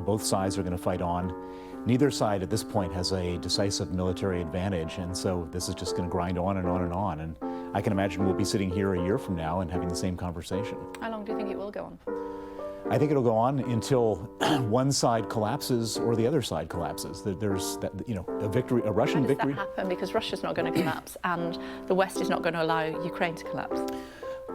Both sides are going to fight on. Neither side at this point has a decisive military advantage, and so this is just going to grind on and on and on. And I can imagine we'll be sitting here a year from now and having the same conversation. How long do you think it will go on for? I think it'll go on until one side collapses or the other side collapses. There's that, a victory, a Russian victory. How does that happen? Because Russia's not going to collapse, and the West is not going to allow Ukraine to collapse.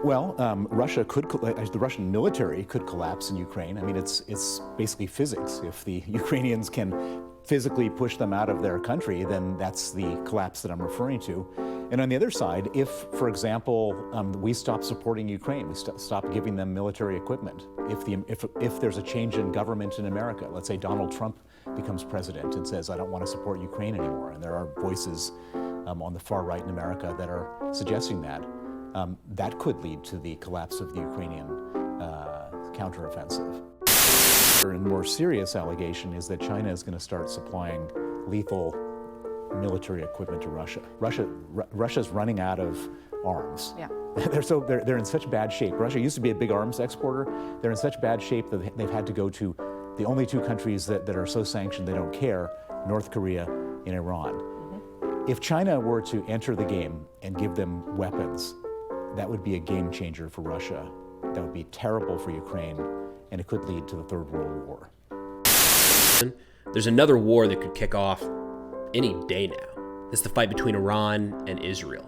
Well, the Russian military could collapse in Ukraine. I mean, it's basically physics. If the Ukrainians can physically push them out of their country, then that's the collapse that I'm referring to. And on the other side, if, for example, we stop supporting Ukraine, we stop giving them military equipment, if there's a change in government in America, let's say Donald Trump becomes president and says, I don't want to support Ukraine anymore, and there are voices on the far right in America that are suggesting that, that could lead to the collapse of the Ukrainian counteroffensive. A more serious allegation is that China is going to start supplying lethal military equipment to Russia. Russia's running out of arms. Yeah. They're in such bad shape. Russia used to be a big arms exporter. They're in such bad shape that they've had to go to the only two countries that are so sanctioned they don't care, North Korea and Iran. Mm-hmm. If China were to enter the game and give them weapons, that would be a game changer for Russia. That would be terrible for Ukraine, and it could lead to the Third World War. There's another war that could kick off any day now. It's the fight between Iran and Israel.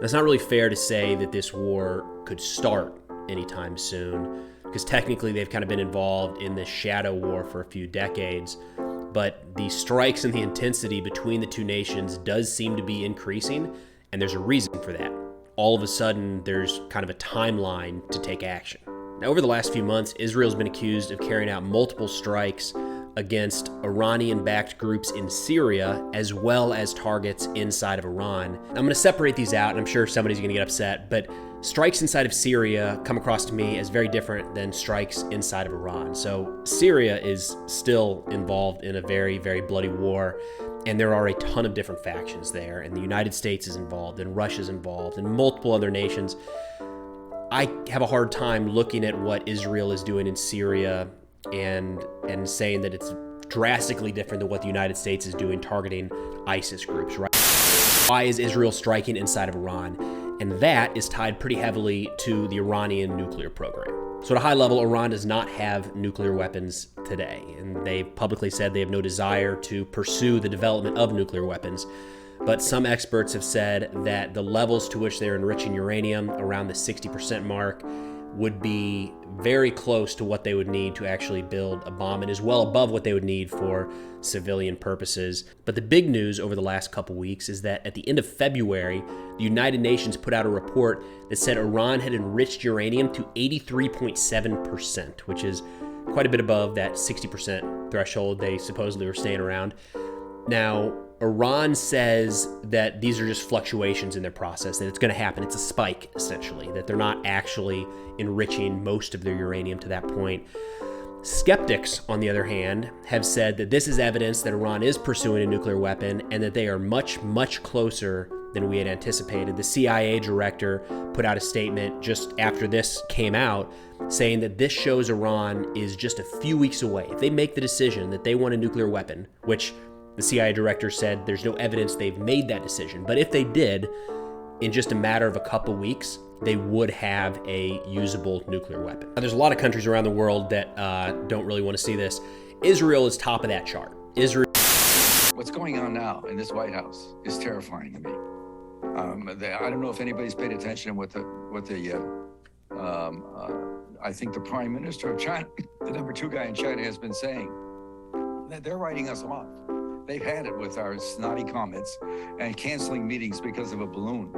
It's not really fair to say that this war could start anytime soon, because technically they've kind of been involved in this shadow war for a few decades. But the strikes and the intensity between the two nations does seem to be increasing, and there's a reason for that. All of a sudden, there's kind of a timeline to take action. Now, over the last few months, Israel's been accused of carrying out multiple strikes against Iranian-backed groups in Syria, as well as targets inside of Iran. I'm going to separate these out, and I'm sure somebody's going to get upset, but strikes inside of Syria come across to me as very different than strikes inside of Iran. So Syria is still involved in a very, very bloody war, and there are a ton of different factions there, and the United States is involved, and Russia's involved, and multiple other nations. I have a hard time looking at what Israel is doing in Syria and saying that it's drastically different than what the United States is doing targeting ISIS groups, right? Why is Israel striking inside of Iran? And that is tied pretty heavily to the Iranian nuclear program. So at a high level, Iran does not have nuclear weapons today, and they've publicly said they have no desire to pursue the development of nuclear weapons. But some experts have said that the levels to which they're enriching uranium, around the 60% mark, would be very close to what they would need to actually build a bomb, and is well above what they would need for civilian purposes. But the big news over the last couple weeks is that at the end of February, the United Nations put out a report that said Iran had enriched uranium to 83.7%, which is quite a bit above that 60% threshold they supposedly were staying around. Now, Iran says that these are just fluctuations in their process, that it's going to happen. It's a spike, essentially, that they're not actually enriching most of their uranium to that point. Skeptics, on the other hand, have said that this is evidence that Iran is pursuing a nuclear weapon and that they are much, much closer than we had anticipated. The CIA director put out a statement just after this came out saying that this shows Iran is just a few weeks away. If they make the decision that they want a nuclear weapon, which the CIA director said there's no evidence they've made that decision, but if they did, in just a matter of a couple weeks, they would have a usable nuclear weapon. Now, there's a lot of countries around the world that don't really want to see this. Israel is top of that chart. What's going on now in this White House is terrifying to me. I don't know if anybody's paid attention to I think the Prime Minister of China, the number 2 guy in China, has been saying that they're writing us off. They've had it with our snotty comments and canceling meetings because of a balloon.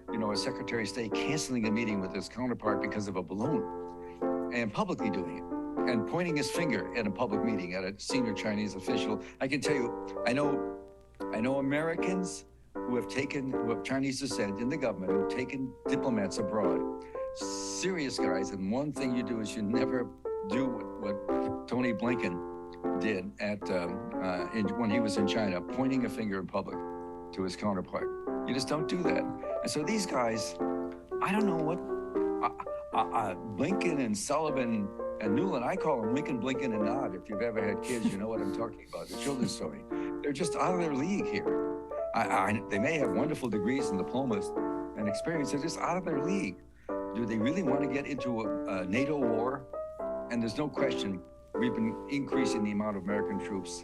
You know, a Secretary of State canceling a meeting with his counterpart because of a balloon, and publicly doing it, and pointing his finger at a public meeting at a senior Chinese official. I can tell you, I know Americans who have Chinese descent in the government, who have taken diplomats abroad, serious guys, and one thing you do is you never do what Tony Blinken did when he was in China, pointing a finger in public to his counterpart. You just don't do that. And so these guys, I don't know what Blinken and Sullivan And Newland, I call them Lincoln, Blinken, and Nod. If you've ever had kids, you know what I'm talking about, the children's story. They're just out of their league here. They may have wonderful degrees and diplomas and experience. They're just out of their league. Do they really want to get into a NATO war? And there's no question, we've been increasing the amount of American troops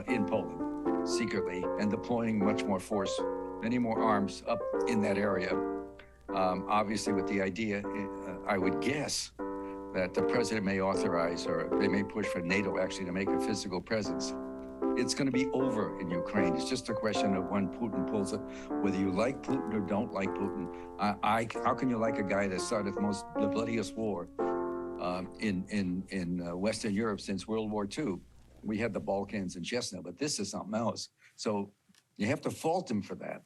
in Poland secretly and deploying much more force, many more arms up in that area. Obviously with the idea, I would guess, that the president may authorize or they may push for NATO actually to make a physical presence. It's going to be over in Ukraine. It's just a question of when Putin pulls it, whether you like Putin or don't like Putin. How can you like a guy that started the bloodiest war in Western Europe since World War II? We had the Balkans and Chechnya, but this is something else. So you have to fault him for that.